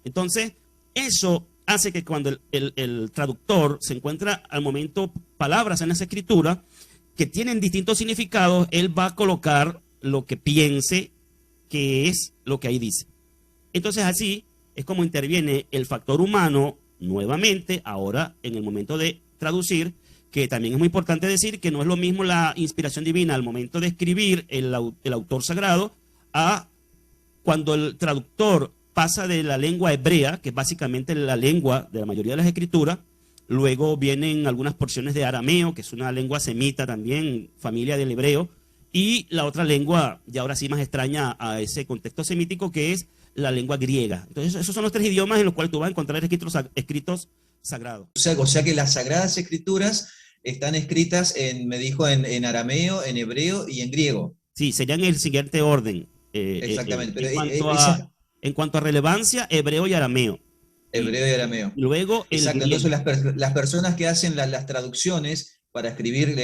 Entonces, eso hace que cuando el traductor se encuentra al momento palabras en esa escritura que tienen distintos significados, él va a colocar lo que piense que es lo que ahí dice. Entonces así es como interviene el factor humano nuevamente ahora en el momento de traducir, que también es muy importante decir que no es lo mismo la inspiración divina al momento de escribir el autor sagrado a cuando el traductor pasa de la lengua hebrea, que es básicamente la lengua de la mayoría de las escrituras. Luego vienen algunas porciones de arameo, que es una lengua semita también, familia del hebreo, y la otra lengua, ya ahora sí más extraña a ese contexto semítico, que es la lengua griega. Entonces esos son los tres idiomas en los cuales tú vas a encontrar escritos sagrados. O sea que las Sagradas Escrituras están escritas me dijo, en arameo, en hebreo y en griego. Sí, serían el siguiente orden. Exactamente. Pero en cuanto a relevancia, hebreo y arameo. Hebreo y arameo. Luego exacto, entonces las personas que hacen las traducciones para escribir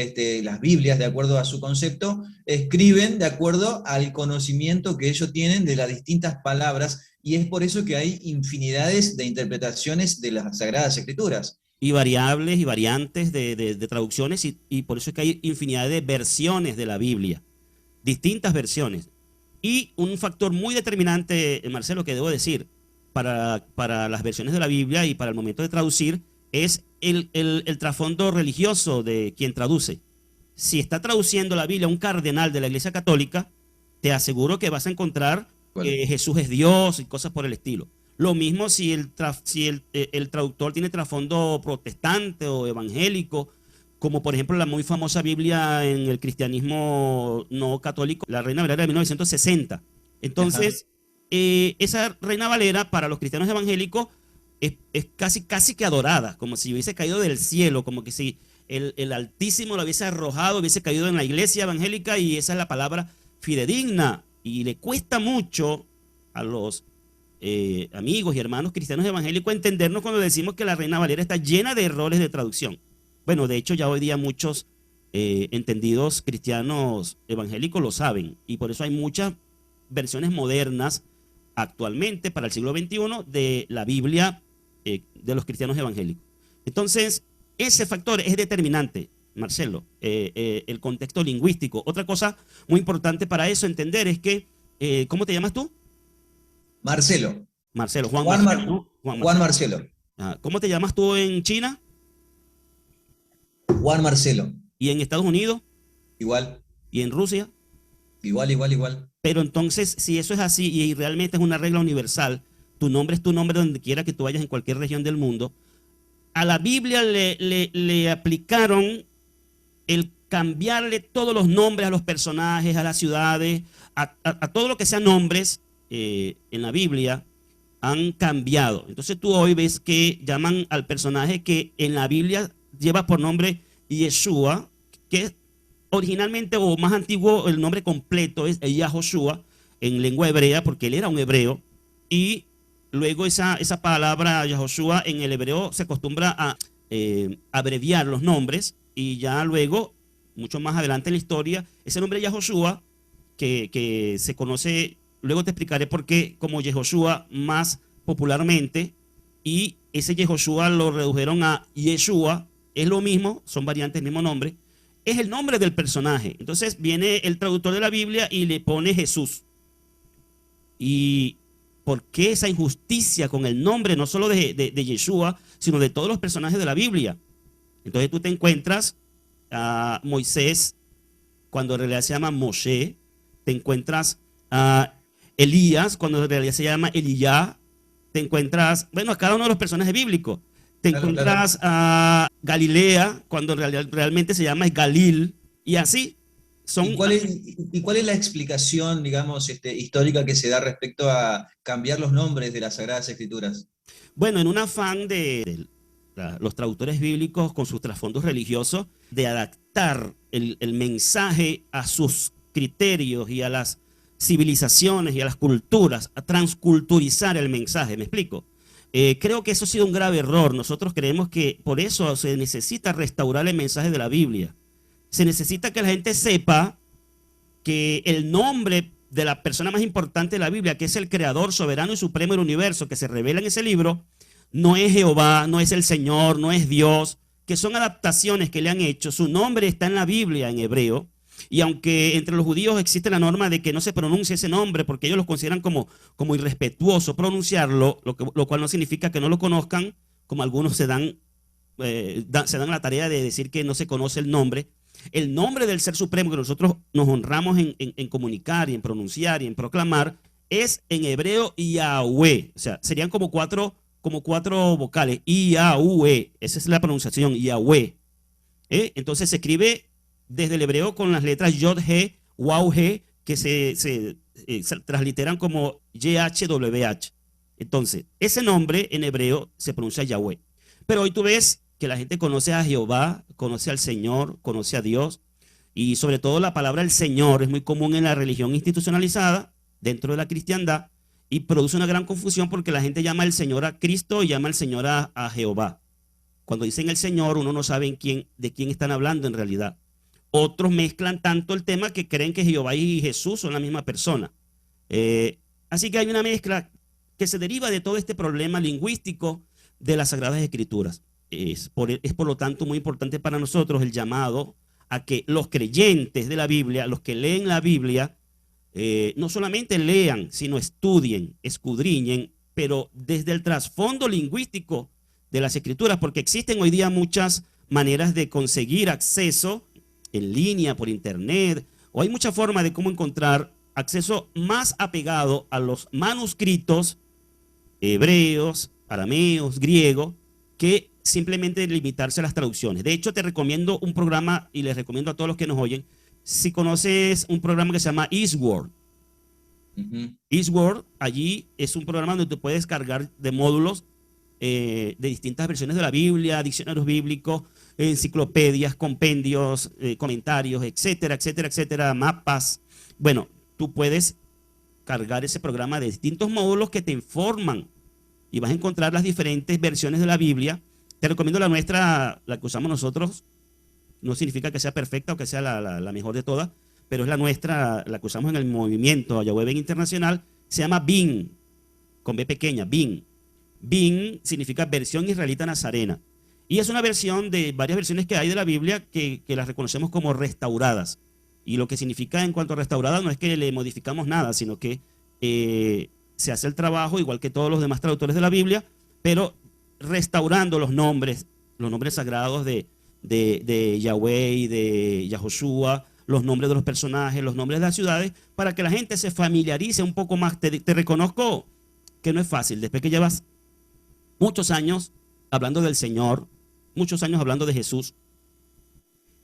las Biblias de acuerdo a su concepto, escriben de acuerdo al conocimiento que ellos tienen de las distintas palabras, y es por eso que hay infinidades de interpretaciones de las Sagradas Escrituras. Y variables y variantes de traducciones, y por eso es que hay infinidad de versiones de la Biblia, distintas versiones. Y un factor muy determinante, Marcelo, que debo decir, para las versiones de la Biblia y para el momento de traducir, es el trasfondo religioso de quien traduce. Si está traduciendo la Biblia un cardenal de la Iglesia Católica, te aseguro que vas a encontrar que Jesús es Dios y cosas por el estilo. Lo mismo si el traductor tiene trasfondo protestante o evangélico, como por ejemplo la muy famosa Biblia en el cristianismo no católico, la Reina Valera de 1960. Entonces, esa Reina Valera para los cristianos evangélicos es casi que adorada, como si hubiese caído del cielo, como que si el Altísimo lo hubiese arrojado, hubiese caído en la iglesia evangélica, y esa es la palabra fidedigna. Y le cuesta mucho a los amigos y hermanos cristianos evangélicos entendernos cuando decimos que la Reina Valera está llena de errores de traducción. Bueno, de hecho ya hoy día muchos entendidos cristianos evangélicos lo saben, y por eso hay muchas versiones modernas actualmente para el siglo XXI de la Biblia de los cristianos evangélicos. Entonces, ese factor es determinante, Marcelo, el contexto lingüístico. Otra cosa muy importante para eso entender es que, ¿cómo te llamas tú? Marcelo. Marcelo, Juan Marcelo. ¿Cómo te llamas tú en China? Juan Marcelo. ¿Y en Estados Unidos? Igual. ¿Y en Rusia? Igual. Pero entonces, si eso es así y realmente es una regla universal, tu nombre es tu nombre donde quiera que tú vayas en cualquier región del mundo, a la Biblia le aplicaron el cambiarle todos los nombres a los personajes, a las ciudades, a todo lo que sean nombres en la Biblia, han cambiado. Entonces tú hoy ves que llaman al personaje que en la Biblia lleva por nombre Yeshua, que originalmente o más antiguo el nombre completo es Yahoshua en lengua hebrea, porque él era un hebreo, y luego esa palabra Yahoshua en el hebreo se acostumbra a abreviar los nombres, y ya luego, mucho más adelante en la historia, ese nombre Yahoshua, que se conoce, luego te explicaré por qué, como Yehoshua más popularmente, y ese Yehoshua lo redujeron a Yeshua, es lo mismo, son variantes del mismo nombre, es el nombre del personaje. Entonces viene el traductor de la Biblia y le pone Jesús. ¿Y por qué esa injusticia con el nombre, no solo de Yeshua, sino de todos los personajes de la Biblia? Entonces tú te encuentras a Moisés, cuando en realidad se llama Moshe, te encuentras a Elías, cuando en realidad se llama Eliyá, te encuentras, bueno, a cada uno de los personajes bíblicos. Te encuentras a Galilea, cuando realmente se llama Galil, y así. ¿Y cuál es la explicación, digamos, histórica que se da respecto a cambiar los nombres de las Sagradas Escrituras? Bueno, en un afán de los traductores bíblicos con sus trasfondos religiosos, de adaptar el mensaje a sus criterios y a las civilizaciones y a las culturas, a transculturizar el mensaje, ¿me explico? Creo que eso ha sido un grave error. Nosotros creemos que por eso se necesita restaurar el mensaje de la Biblia. Se necesita que la gente sepa que el nombre de la persona más importante de la Biblia, que es el creador soberano y supremo del universo, que se revela en ese libro, no es Jehová, no es el Señor, no es Dios, que son adaptaciones que le han hecho. Su nombre está en la Biblia en hebreo, y aunque entre los judíos existe la norma de que no se pronuncie ese nombre porque ellos lo consideran como irrespetuoso pronunciarlo, lo cual no significa que no lo conozcan, como algunos se dan la tarea de decir que no se conoce el nombre. El nombre del Ser Supremo que nosotros nos honramos en comunicar y en pronunciar y en proclamar es en hebreo Yahweh. O sea, serían como cuatro vocales. Yahweh. Esa es la pronunciación, Yahweh. Entonces se escribe desde el hebreo con las letras Yod, He, Waw, He, que se transliteran como YHWH. Entonces, ese nombre en hebreo se pronuncia Yahweh. Pero hoy tú ves que la gente conoce a Jehová, conoce al Señor, conoce a Dios, y sobre todo la palabra el Señor es muy común en la religión institucionalizada, dentro de la cristiandad, y produce una gran confusión porque la gente llama al Señor a Cristo y llama al Señor a Jehová. Cuando dicen el Señor, uno no sabe de quién están hablando en realidad. Otros mezclan tanto el tema que creen que Jehová y Jesús son la misma persona. Así que hay una mezcla que se deriva de todo este problema lingüístico de las Sagradas Escrituras. Es por lo tanto muy importante para nosotros el llamado a que los creyentes de la Biblia, los que leen la Biblia, no solamente lean, sino estudien, escudriñen, pero desde el trasfondo lingüístico de las Escrituras, porque existen hoy día muchas maneras de conseguir acceso en línea, por internet, o hay muchas formas de cómo encontrar acceso más apegado a los manuscritos hebreos, arameos, griegos, que simplemente limitarse a las traducciones. De hecho, te recomiendo un programa, y les recomiendo a todos los que nos oyen, si conoces un programa que se llama Eastword. Eastword, allí es un programa donde tú puedes cargar de módulos de distintas versiones de la Biblia, diccionarios bíblicos, enciclopedias, compendios, comentarios, etcétera, etcétera, etcétera, mapas. Bueno, tú puedes cargar ese programa de distintos módulos que te informan y vas a encontrar las diferentes versiones de la Biblia. Te recomiendo la nuestra, la que usamos nosotros. No significa que sea perfecta o que sea la mejor de todas, pero es la nuestra, la que usamos en el movimiento Yahweh Ben Internacional. Se llama BIN, con B pequeña, BIN. BIN significa Versión Israelita Nazarena. Y es una versión de varias versiones que hay de la Biblia que las reconocemos como restauradas. Y lo que significa en cuanto a restaurada no es que le modificamos nada, sino que se hace el trabajo, igual que todos los demás traductores de la Biblia, pero restaurando los nombres sagrados de Yahweh y de Yahoshua, los nombres de los personajes, los nombres de las ciudades, para que la gente se familiarice un poco más. Te reconozco que no es fácil, después que llevas muchos años hablando del Señor, muchos años hablando de Jesús,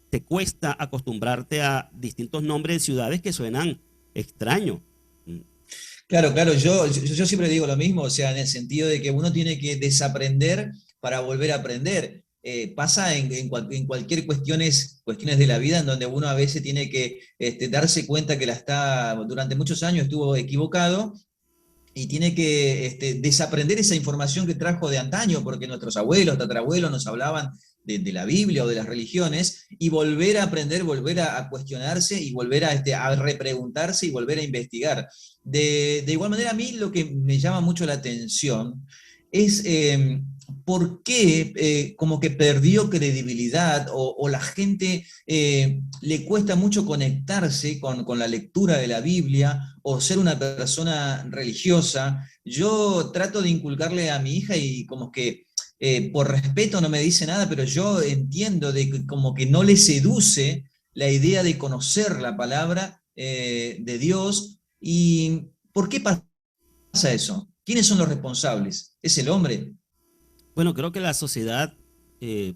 te cuesta acostumbrarte a distintos nombres de ciudades que suenan extraños. Claro, claro, yo siempre digo lo mismo, o sea, en el sentido de que uno tiene que desaprender para volver a aprender. Pasa en cualquier cuestiones de la vida en donde uno a veces tiene que darse cuenta que durante muchos años estuvo equivocado y tiene que desaprender esa información que trajo de antaño, porque nuestros abuelos, tatarabuelos nos hablaban de la Biblia o de las religiones, y volver a aprender, volver a cuestionarse y volver a repreguntarse y volver a investigar. De igual manera, a mí lo que me llama mucho la atención es por qué como que perdió credibilidad o la gente le cuesta mucho conectarse con la lectura de la Biblia o ser una persona religiosa. Yo trato de inculcarle a mi hija y como que por respeto no me dice nada, pero yo entiendo de que como que no le seduce la idea de conocer la palabra de Dios. ¿Y por qué pasa eso? ¿Quiénes son los responsables? ¿Es el hombre? Bueno, creo que la sociedad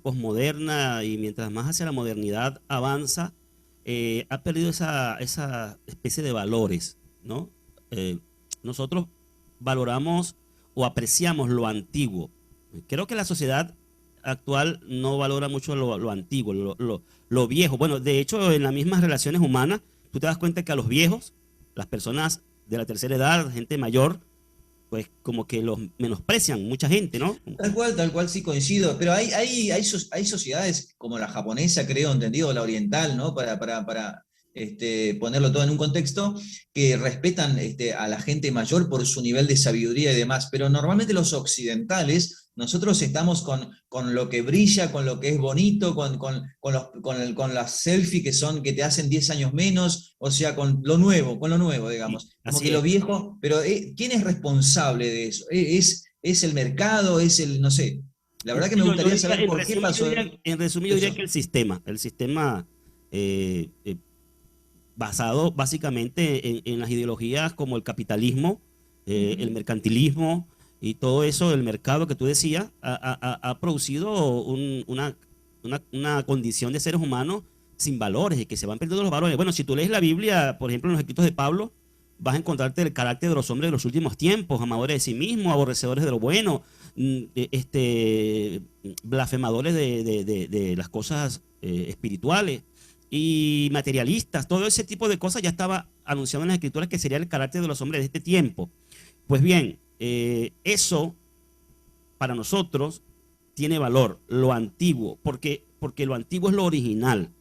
posmoderna, y mientras más hacia la modernidad avanza, ha perdido esa especie de valores, ¿no? Nosotros valoramos o apreciamos lo antiguo. Creo que la sociedad actual no valora mucho lo antiguo, lo viejo. Bueno, de hecho, en las mismas relaciones humanas, tú te das cuenta que a los viejos, las personas de la tercera edad, gente mayor, pues como que los menosprecian mucha gente, ¿no? Tal cual, sí coincido. Pero hay sociedades como la japonesa, creo, entendido, la oriental, ¿no? ponerlo todo en un contexto, que respetan a la gente mayor por su nivel de sabiduría y demás, pero normalmente los occidentales, nosotros estamos con lo que brilla, con lo que es bonito, con las selfies que te hacen 10 años menos, o sea, con lo nuevo, Y digamos, como así que lo es. viejo, pero ¿quién es responsable de eso? ¿Es el mercado? ¿Es el, no sé? La verdad que me Yo gustaría diría, saber por qué pasó en resumen, yo diría eso. que el sistema basado básicamente en las ideologías como el capitalismo, el Ujú. mercantilismo y todo eso, el mercado que tú decías, ha producido una condición de seres humanos sin valores y que se van perdiendo los valores. Bueno, si tú lees la Biblia, por ejemplo, en los escritos de Pablo, vas a encontrarte el carácter de los hombres de los últimos tiempos, amadores de sí mismos, aborrecedores de lo bueno, blasfemadores de las cosas espirituales y materialistas. Todo ese tipo de cosas ya estaba anunciado en las escrituras que sería el carácter de los hombres de este tiempo. Pues bien, eso para nosotros tiene valor, lo antiguo, porque lo antiguo es lo original.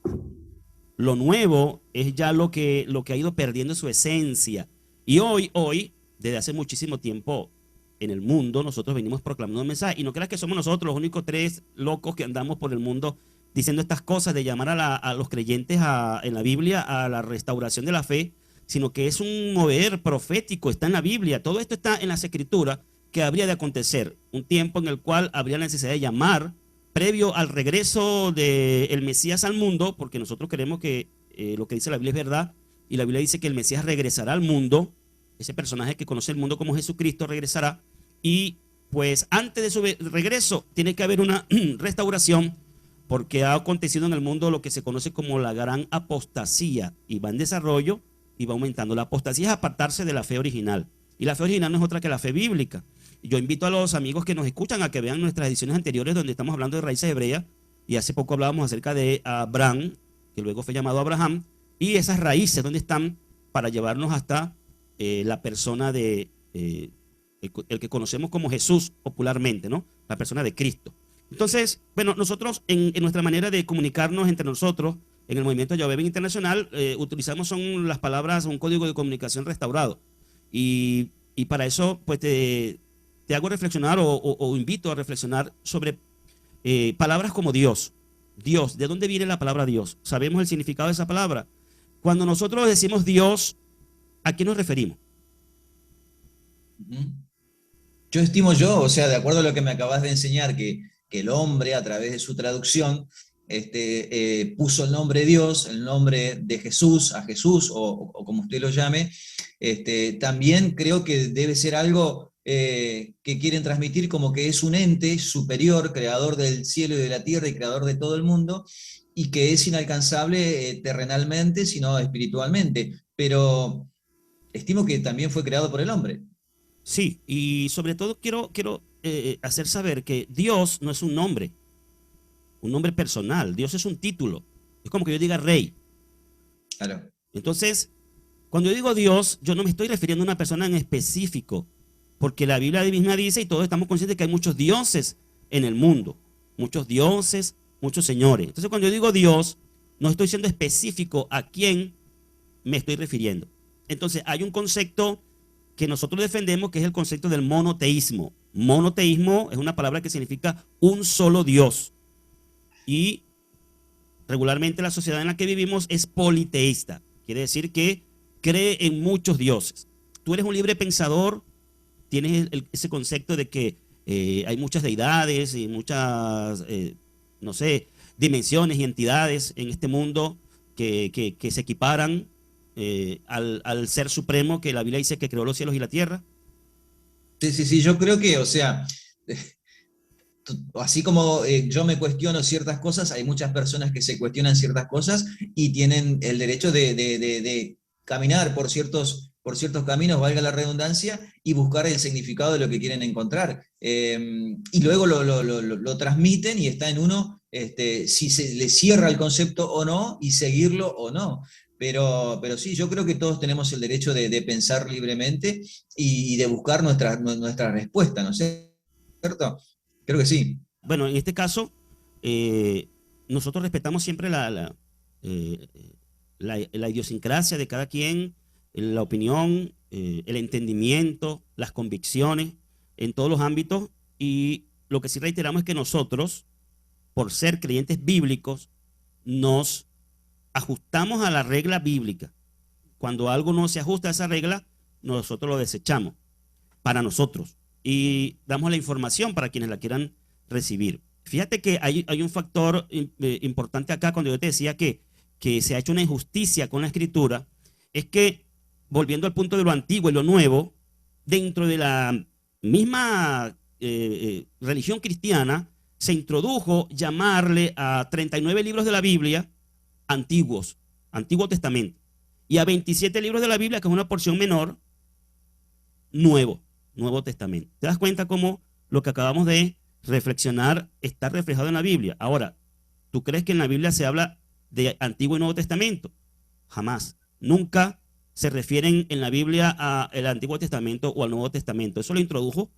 Lo nuevo es ya lo que ha ido perdiendo su esencia. Y hoy, desde hace muchísimo tiempo en el mundo, nosotros venimos proclamando un mensaje. Y no creas que somos nosotros los únicos tres locos que andamos por el mundo diciendo estas cosas de llamar a los creyentes en la Biblia a la restauración de la fe, sino que es un mover profético, está en la Biblia. Todo esto está en las escrituras que habría de acontecer. Un tiempo en el cual habría la necesidad de llamar previo al regreso del Mesías al mundo, porque nosotros creemos que lo que dice la Biblia es verdad, y la Biblia dice que el Mesías regresará al mundo, ese personaje que conoce el mundo como Jesucristo regresará, y pues antes de su regreso tiene que haber una restauración, porque ha acontecido en el mundo lo que se conoce como la gran apostasía, y va en desarrollo y va aumentando. La apostasía es apartarse de la fe original, y la fe original no es otra que la fe bíblica. Yo invito a los amigos que nos escuchan a que vean nuestras ediciones anteriores donde estamos hablando de raíces hebreas y hace poco hablábamos acerca de Abraham, que luego fue llamado Abraham, y esas raíces donde están para llevarnos hasta la persona de el que conocemos como Jesús popularmente, ¿no? La persona de Cristo. Entonces, bueno, nosotros en nuestra manera de comunicarnos entre nosotros, en el movimiento Yahweh Internacional, utilizamos son las palabras, un código de comunicación restaurado. Y para eso, pues te hago reflexionar o invito a reflexionar sobre palabras como Dios. Dios, ¿de dónde viene la palabra Dios? ¿Sabemos el significado de esa palabra? Cuando nosotros decimos Dios, ¿a qué nos referimos? Ujú. O sea, de acuerdo a lo que me acabas de enseñar, que el hombre a través de su traducción puso el nombre de Dios, el nombre de Jesús, a Jesús, o como usted lo llame, también creo que debe ser algo que quieren transmitir como que es un ente superior, creador del cielo y de la tierra y creador de todo el mundo, y que es inalcanzable terrenalmente, sino espiritualmente. Pero estimo que también fue creado por el hombre. Sí, y sobre todo quiero hacer saber que Dios no es un nombre personal. Dios es un título. Es como que yo diga rey. Claro. Entonces, cuando yo digo Dios, yo no me estoy refiriendo a una persona en específico, porque la Biblia misma dice, y todos estamos conscientes que hay muchos dioses en el mundo, muchos dioses, muchos señores. Entonces, cuando yo digo Dios, no estoy siendo específico a quién me estoy refiriendo. Entonces, hay un concepto que nosotros defendemos que es el concepto del monoteísmo. Monoteísmo es una palabra que significa un solo Dios. Y regularmente la sociedad en la que vivimos es politeísta. Quiere decir que cree en muchos dioses. Tú eres un libre pensador, tienes ese concepto de que hay muchas deidades y muchas, no sé, dimensiones y entidades en este mundo que se equiparan al ser supremo que la Biblia dice que creó los cielos y la tierra. Sí, sí, sí, yo creo que, o sea, así como yo me cuestiono ciertas cosas, hay muchas personas que se cuestionan ciertas cosas y tienen el derecho de caminar por ciertos caminos, valga la redundancia, y buscar el significado de lo que quieren encontrar. Y luego lo transmiten y está en uno si se le cierra el concepto o no y seguirlo o no. Pero sí, yo creo que todos tenemos el derecho de pensar libremente y de buscar nuestra respuesta, ¿no es cierto? Creo que sí. Bueno, en este caso, nosotros respetamos siempre eh, la idiosincrasia de cada quien, la opinión, el entendimiento, las convicciones en todos los ámbitos. Y lo que sí reiteramos es que nosotros, por ser creyentes bíblicos, nos ajustamos a la regla bíblica. Cuando algo no se ajusta a esa regla, nosotros lo desechamos para nosotros y damos la información para quienes la quieran recibir. Fíjate que hay un factor importante acá cuando yo te decía que se ha hecho una injusticia con la escritura, es que, volviendo al punto de lo antiguo y lo nuevo, dentro de la misma religión cristiana, se introdujo llamarle a 39 libros de la Biblia antiguos, Antiguo Testamento, y a 27 libros de la Biblia, que es una porción menor, Nuevo Testamento. ¿Te das cuenta cómo lo que acabamos de reflexionar está reflejado en la Biblia? Ahora, ¿tú crees que en la Biblia se habla de Antiguo y Nuevo Testamento? Jamás. Nunca se refieren en la Biblia al Antiguo Testamento o al Nuevo Testamento. Eso lo introdujo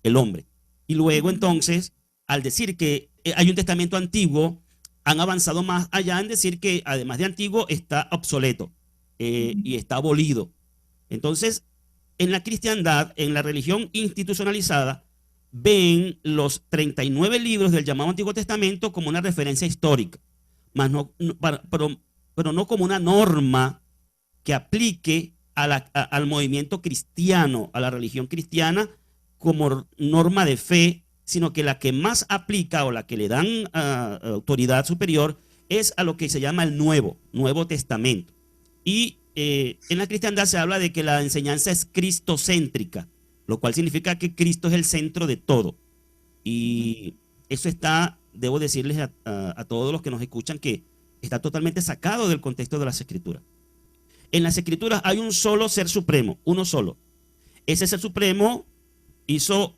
el hombre. Y luego entonces, al decir que hay un testamento antiguo, han avanzado más allá en decir que además de antiguo está obsoleto y está abolido. Entonces, en la cristiandad, en la religión institucionalizada, ven los 39 libros del llamado Antiguo Testamento como una referencia histórica, pero no como una norma que aplique al movimiento cristiano, a la religión cristiana como norma de fe, sino que la que más aplica o la que le dan autoridad superior es a lo que se llama el Nuevo Testamento. Y en la cristiandad se habla de que la enseñanza es cristocéntrica, lo cual significa que Cristo es el centro de todo. Y eso está, debo decirles a todos los que nos escuchan, que está totalmente sacado del contexto de las Escrituras. En las Escrituras hay un solo ser supremo, uno solo. Ese ser supremo hizo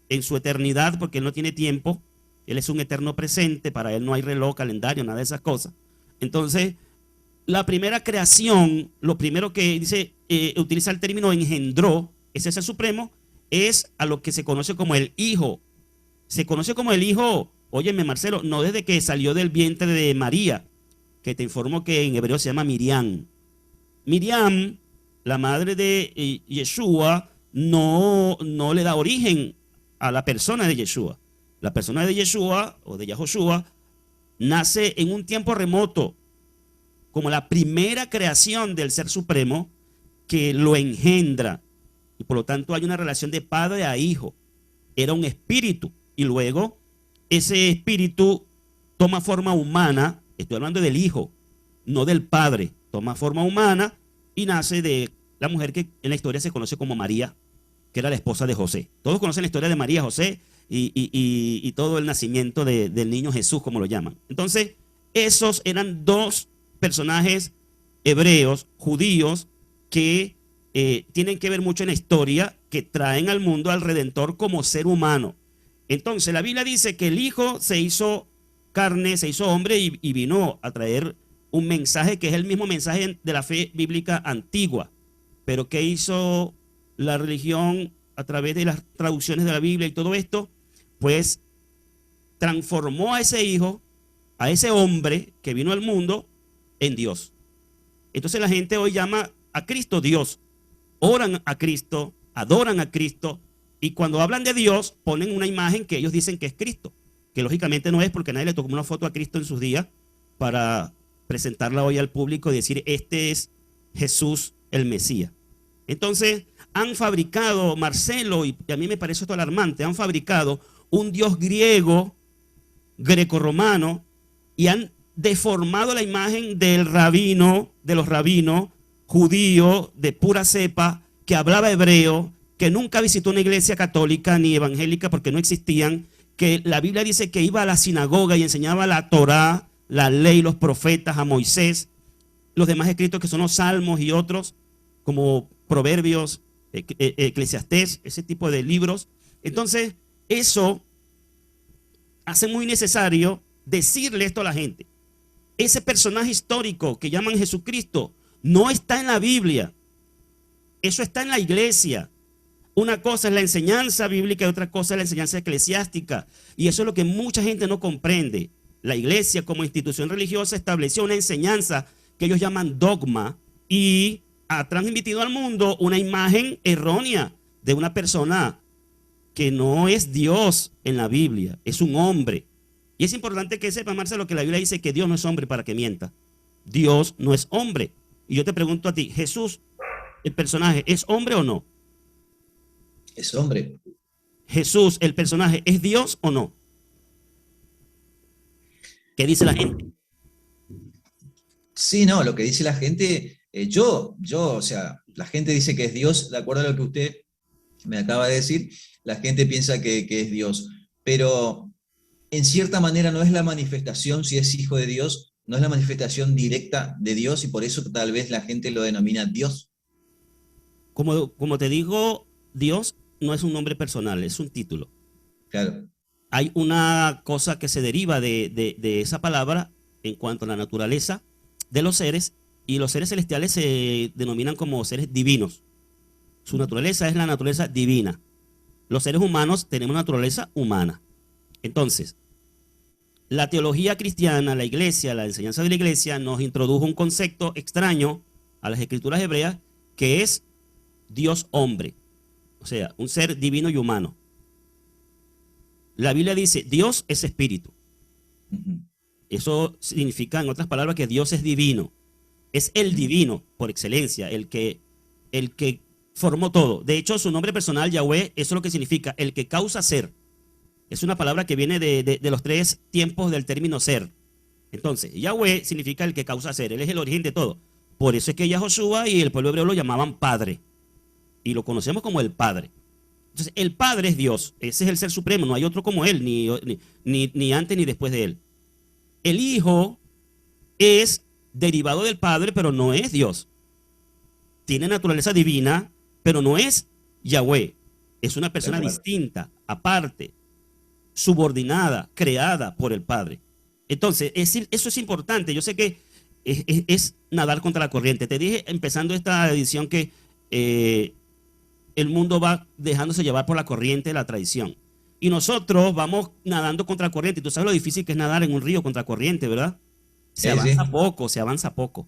en su eternidad, porque él no tiene tiempo, él es un eterno presente, para él no hay reloj, calendario, nada de esas cosas. Entonces, la primera creación, lo primero que dice, utiliza el término engendró, ese ser supremo, es a lo que se conoce como el Hijo. Se conoce como el Hijo, óyeme Marcelo, no desde que salió del vientre de María, que te informo que en hebreo se llama Miriam. Miriam, la madre de Yeshua, no le da origen a la persona de Yeshua. La persona de Yeshua o de Yahoshua nace en un tiempo remoto, como la primera creación del Ser Supremo que lo engendra. Y por lo tanto hay una relación de padre a hijo. Era un espíritu y luego ese espíritu toma forma humana. Estoy hablando del hijo, no del padre. Toma forma humana y nace de la mujer que en la historia se conoce como María, que era la esposa de José. Todos conocen la historia de María, José y todo el nacimiento del niño Jesús, como lo llaman. Entonces, esos eran dos personajes hebreos, judíos, que tienen que ver mucho en la historia, que traen al mundo al Redentor como ser humano. Entonces, la Biblia dice que el Hijo se hizo carne, se hizo hombre y vino a traer un mensaje que es el mismo mensaje de la fe bíblica antigua. Pero ¿qué hizo la religión a través de las traducciones de la Biblia y todo esto? Pues transformó a ese hijo, a ese hombre que vino al mundo, en Dios. Entonces la gente hoy llama a Cristo Dios, oran a Cristo, adoran a Cristo, y cuando hablan de Dios ponen una imagen que ellos dicen que es Cristo, que lógicamente no es, porque nadie le tomó una foto a Cristo en sus días para presentarla hoy al público y decir, este es Jesús el Mesías. Entonces han fabricado, Marcelo, y a mí me parece esto alarmante, han fabricado un Dios griego, grecorromano, y han deformado la imagen del rabino, de los rabinos judíos de pura cepa, que hablaba hebreo, que nunca visitó una iglesia católica ni evangélica porque no existían, que la Biblia dice que iba a la sinagoga y enseñaba la Torá, la ley, los profetas, a Moisés, los demás escritos que son los salmos y otros, como Proverbios, Eclesiastés, ese tipo de libros. Entonces, eso hace muy necesario decirle esto a la gente. Ese personaje histórico que llaman Jesucristo no está en la Biblia. Eso está en la iglesia. Una cosa es la enseñanza bíblica y otra cosa es la enseñanza eclesiástica. Y eso es lo que mucha gente no comprende. La iglesia como institución religiosa estableció una enseñanza que ellos llaman dogma y ha transmitido al mundo una imagen errónea de una persona que no es Dios en la Biblia, es un hombre. Y es importante que sepa, Marcelo, que la Biblia dice que Dios no es hombre para que mienta. Dios no es hombre. Y yo te pregunto a ti, Jesús, el personaje, ¿es hombre o no? Es hombre. Jesús, el personaje, ¿es Dios o no? ¿Qué dice la gente? Sí, no, lo que dice la gente, o sea, la gente dice que es Dios, de acuerdo a lo que usted me acaba de decir, la gente piensa que es Dios, pero en cierta manera no es la manifestación, si es hijo de Dios, no es la manifestación directa de Dios y por eso tal vez la gente lo denomina Dios. Como te digo, Dios no es un nombre personal, es un título. Claro. Hay una cosa que se deriva de esa palabra en cuanto a la naturaleza de los seres, y los seres celestiales se denominan como seres divinos. Su naturaleza es la naturaleza divina. Los seres humanos tenemos naturaleza humana. Entonces, la teología cristiana, la iglesia, la enseñanza de la iglesia nos introdujo un concepto extraño a las escrituras hebreas que es Dios hombre, o sea, un ser divino y humano. La Biblia dice, Dios es espíritu. Eso significa, en otras palabras, que Dios es divino. Es el divino por excelencia, el que formó todo. De hecho, su nombre personal, Yahweh, eso es lo que significa, el que causa ser. Es una palabra que viene de los tres tiempos del término ser. Entonces, Yahweh significa el que causa ser. Él es el origen de todo. Por eso es que Yahoshua y el pueblo hebreo lo llamaban Padre. Y lo conocemos como el Padre. Entonces, el Padre es Dios. Ese es el ser supremo. No hay otro como Él, ni antes ni después de Él. El Hijo es derivado del Padre, pero no es Dios. Tiene naturaleza divina, pero no es Yahweh. Es una persona distinta, aparte, subordinada, creada por el Padre. Entonces, eso es importante. Yo sé que es nadar contra la corriente. Te dije empezando esta edición que el mundo va dejándose llevar por la corriente de la tradición. Y nosotros vamos nadando contra la corriente. Y tú sabes lo difícil que es nadar en un río contra corriente, ¿verdad? Se avanza poco, se avanza poco.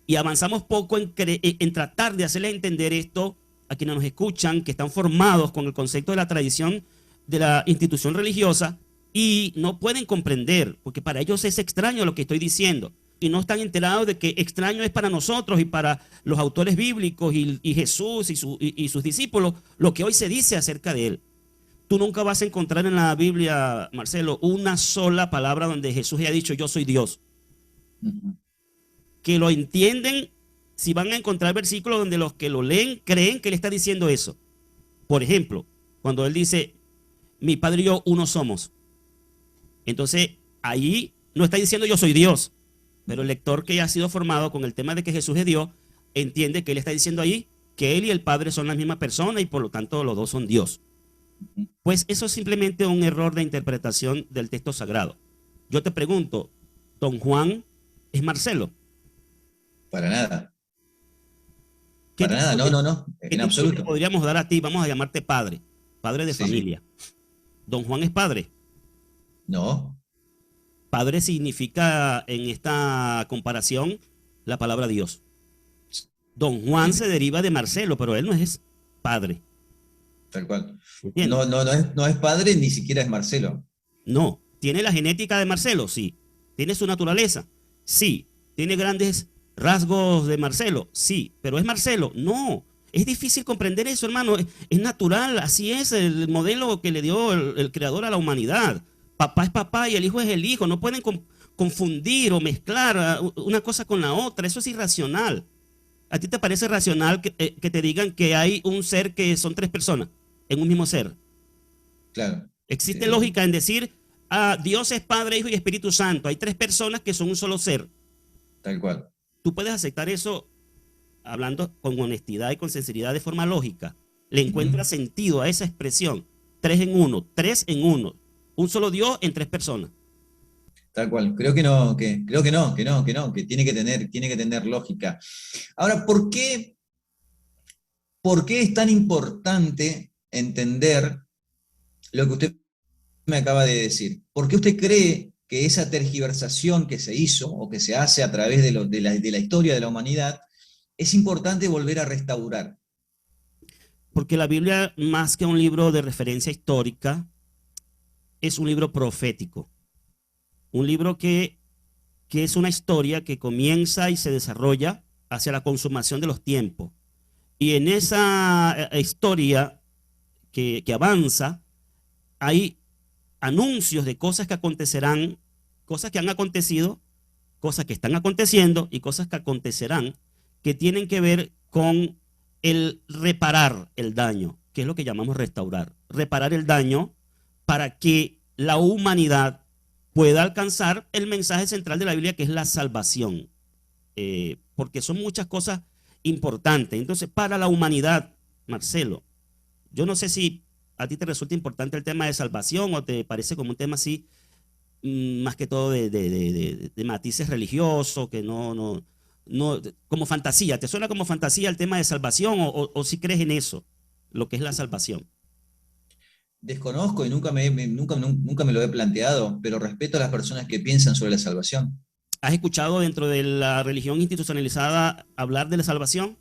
Y avanzamos poco en tratar de hacerles entender esto a quienes nos escuchan, que están formados con el concepto de la tradición de la institución religiosa y no pueden comprender, porque para ellos es extraño lo que estoy diciendo. Y no están enterados de que extraño es para nosotros y para los autores bíblicos y Jesús y sus discípulos lo que hoy se dice acerca de él. Tú nunca vas a encontrar en la Biblia, Marcelo, una sola palabra donde Jesús haya dicho yo soy Dios. Que lo entienden, si van a encontrar versículos donde los que lo leen creen que él está diciendo eso. Por ejemplo, cuando él dice, mi padre y yo uno somos. Entonces, ahí no está diciendo yo soy Dios. Pero el lector que ya ha sido formado con el tema de que Jesús es Dios, entiende que él está diciendo ahí que él y el Padre son la misma persona y por lo tanto los dos son Dios. Pues eso es simplemente un error de interpretación del texto sagrado. Yo te pregunto, ¿don Juan es Marcelo? Para nada. Para nada, no, en absoluto. Podríamos dar a ti, vamos a llamarte padre, padre de familia. ¿Don Juan es padre? No. Padre significa en esta comparación la palabra Dios. Don Juan se deriva de Marcelo, pero él no es padre. Tal cual. No es padre, ni siquiera es Marcelo. No. ¿Tiene la genética de Marcelo? Sí. ¿Tiene su naturaleza? Sí. ¿Tiene grandes rasgos de Marcelo? Sí. ¿Pero es Marcelo? No. Es difícil comprender eso, hermano. Es natural, así es el modelo que le dio el creador a la humanidad. Papá es papá y el hijo es el hijo. No pueden confundir o mezclar una cosa con la otra. Eso es irracional. ¿A ti te parece racional que te digan que hay un ser que son tres personas en un mismo ser? Claro. Existe lógica en decir, Dios es Padre, Hijo y Espíritu Santo. Hay tres personas que son un solo ser. Tal cual. ¿Tú puedes aceptar eso hablando con honestidad y con sinceridad de forma lógica? ¿Le encuentras sentido a esa expresión? Tres en uno. Un solo Dios en tres personas. Tal cual. Creo que no, que tiene que tener lógica. Ahora, ¿por qué es tan importante entender lo que usted me acaba de decir? ¿Por qué usted cree que esa tergiversación que se hizo o que se hace a través de la historia de la humanidad, es importante volver a restaurar. Porque la Biblia, más que un libro de referencia histórica, es un libro profético. Un libro que es una historia que comienza y se desarrolla hacia la consumación de los tiempos. Y en esa historia que avanza, hay anuncios de cosas que acontecerán, cosas que han acontecido, cosas que están aconteciendo y cosas que acontecerán, que tienen que ver con el reparar el daño, que es lo que llamamos restaurar. Reparar el daño para que la humanidad pueda alcanzar el mensaje central de la Biblia, que es la salvación. Porque son muchas cosas importantes. Entonces, para la humanidad, Marcelo, yo no sé si a ti te resulta importante el tema de salvación o te parece como un tema así, más que todo de matices religiosos, que no, como fantasía. ¿Te suena como fantasía el tema de salvación o si crees en eso, lo que es la salvación? Desconozco y nunca me lo he planteado, pero respeto a las personas que piensan sobre la salvación. ¿Has escuchado dentro de la religión institucionalizada hablar de la salvación?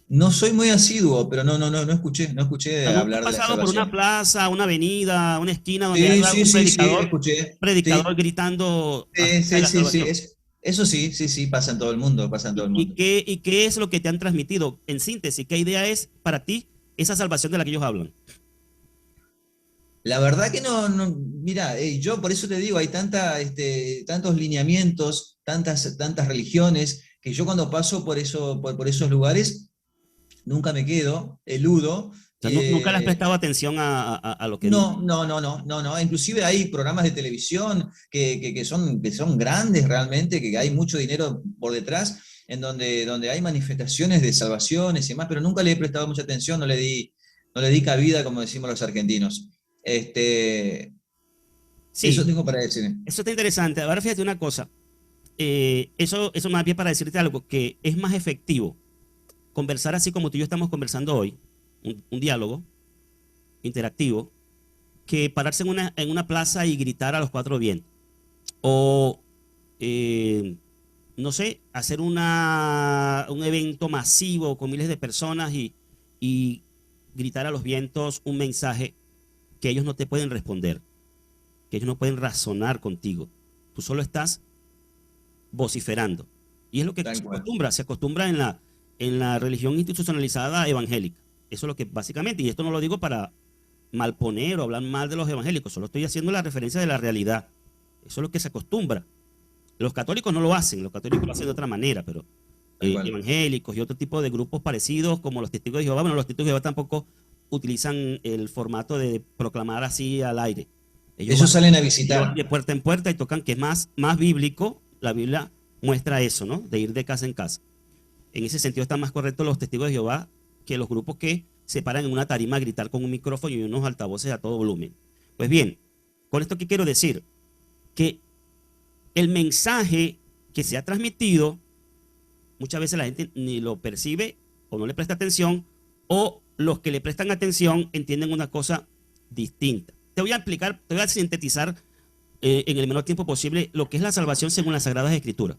No soy muy asiduo, pero no escuché ¿Nunca has hablar de la pasado por una salvación. plaza, una avenida, una esquina donde Sí, haya sí, un sí, sí, predicador, escuché. predicador Sí, gritando sí, acerca de sí, la sí, sí. salvación? Eso sí, sí, sí, pasa en todo el mundo, pasa en todo el mundo. Y qué es lo que te han transmitido? En síntesis, ¿qué idea es para ti esa salvación de la que ellos hablan? La verdad que mira, yo por eso te digo, hay tantos lineamientos, tantas religiones, que yo cuando paso por esos lugares, nunca me quedo, eludo. O sea, nunca le has prestado atención a lo que No, dicen. no, no, no, no, no. Inclusive hay programas de televisión que son grandes realmente, que hay mucho dinero por detrás, en donde hay manifestaciones de salvaciones y demás, pero nunca le he prestado mucha atención, no le di cabida, como decimos los argentinos. Este, eso Sí, tengo para decir. eso está interesante. Ahora fíjate una cosa. Eso me da pie para decirte algo, que es más efectivo conversar así como tú y yo estamos conversando hoy, un diálogo interactivo, que pararse en una plaza y gritar a los cuatro vientos. O, no sé, hacer un evento masivo con miles de personas y gritar a los vientos un mensaje que ellos no te pueden responder, que ellos no pueden razonar contigo. Tú solo estás vociferando. Y es lo que Tal cual. se acostumbra en la religión institucionalizada evangélica. Eso es lo que básicamente, y esto no lo digo para malponer o hablar mal de los evangélicos, solo estoy haciendo la referencia de la realidad. Eso es lo que se acostumbra. Los católicos no lo hacen, los católicos lo hacen de otra manera, pero Tal cual. evangélicos y otro tipo de grupos parecidos como los testigos de Jehová, bueno, los testigos de Jehová tampoco utilizan el formato de proclamar así al aire. Ellos Ellos van, salen a ellos van visitar. de puerta en puerta y tocan, que es más bíblico. La Biblia muestra eso, ¿no? De ir de casa en casa. En ese sentido están más correctos los testigos de Jehová que los grupos que se paran en una tarima a gritar con un micrófono y unos altavoces a todo volumen. Pues bien, con esto, ¿qué quiero decir? Que el mensaje que se ha transmitido, muchas veces la gente ni lo percibe o no le presta atención, o los que le prestan atención entienden una cosa distinta. Te voy a explicar, te voy a sintetizar en el menor tiempo posible lo que es la salvación según las Sagradas Escrituras.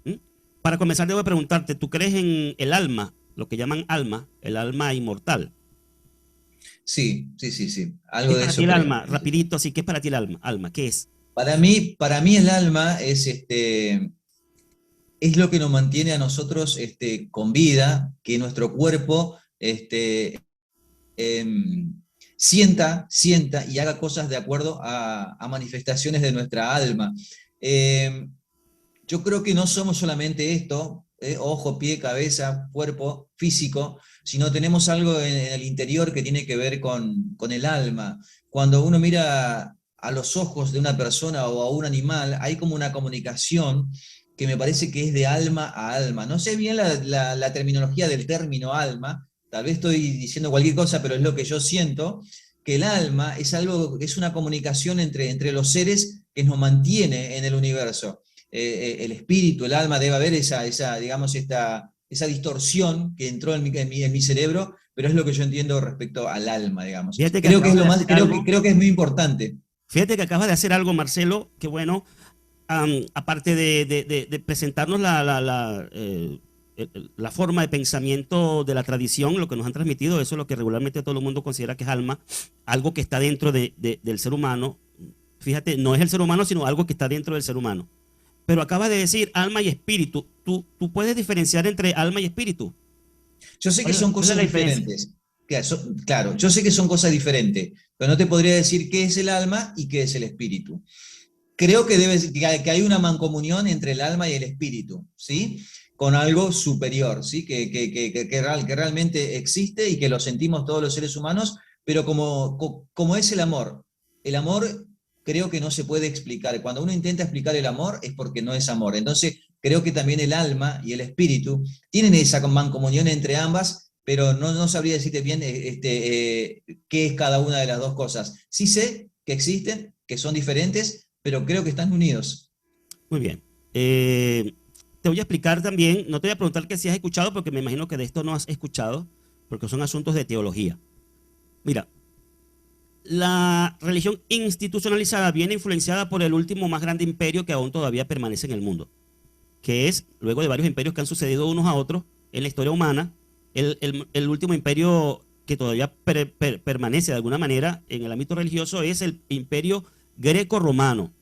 ¿Mm? Para comenzar, debo preguntarte, ¿tú crees en el alma, lo que llaman alma, el alma inmortal? Sí, sí, sí, sí. ¿Qué Algo es de para ti eso el creo. alma? Rapidito, así, ¿qué es para ti el alma? Alma, ¿qué es? Para mí el alma es lo que nos mantiene a nosotros con vida, que nuestro cuerpo sienta y haga cosas de acuerdo a manifestaciones de nuestra alma. Eh, yo creo que no somos solamente esto, ojo, pie, cabeza, cuerpo, físico, sino tenemos algo en el interior que tiene que ver con el alma. Cuando uno mira a los ojos de una persona o a un animal, hay como una comunicación que me parece que es de alma a alma. No sé bien la terminología del término alma, tal vez estoy diciendo cualquier cosa, pero es lo que yo siento, que el alma es una comunicación entre los seres que nos mantiene en el universo. El espíritu, el alma, debe haber digamos, esa distorsión que entró en mi cerebro, pero es lo que yo entiendo respecto al alma, digamos. Fíjate que Creo que es acabas de lo más, decir algo, creo que es muy importante. Fíjate que acabas de hacer algo, Marcelo, qué bueno. Aparte de presentarnos la forma de pensamiento de la tradición, lo que nos han transmitido, eso es lo que regularmente todo el mundo considera que es alma, algo que está dentro del ser humano. Fíjate, no es el ser humano, sino algo que está dentro del ser humano. Pero acabas de decir alma y espíritu. ¿Tú puedes diferenciar entre alma y espíritu? Yo sé que son ¿Cuál es cosas la diferencia? diferentes. Claro, yo sé que son cosas diferentes, pero no te podría decir qué es el alma y qué es el espíritu. Creo que, que hay una mancomunión entre el alma y el espíritu, ¿sí? Con algo superior, ¿sí? Que realmente existe y que lo sentimos todos los seres humanos, pero como es el amor creo que no se puede explicar. Cuando uno intenta explicar el amor es porque no es amor. Entonces, creo que también el alma y el espíritu tienen esa mancomunión entre ambas, pero no sabría decirte bien qué es cada una de las dos cosas. Sí sé que existen, que son diferentes, pero creo que están unidos. Muy bien. Te voy a explicar también, no te voy a preguntar que si has escuchado, porque me imagino que de esto no has escuchado, porque son asuntos de teología. Mira, la religión institucionalizada viene influenciada por el último más grande imperio que aún todavía permanece en el mundo, que es, luego de varios imperios que han sucedido unos a otros en la historia humana, el último imperio que todavía permanece de alguna manera en el ámbito religioso es el imperio greco-romano.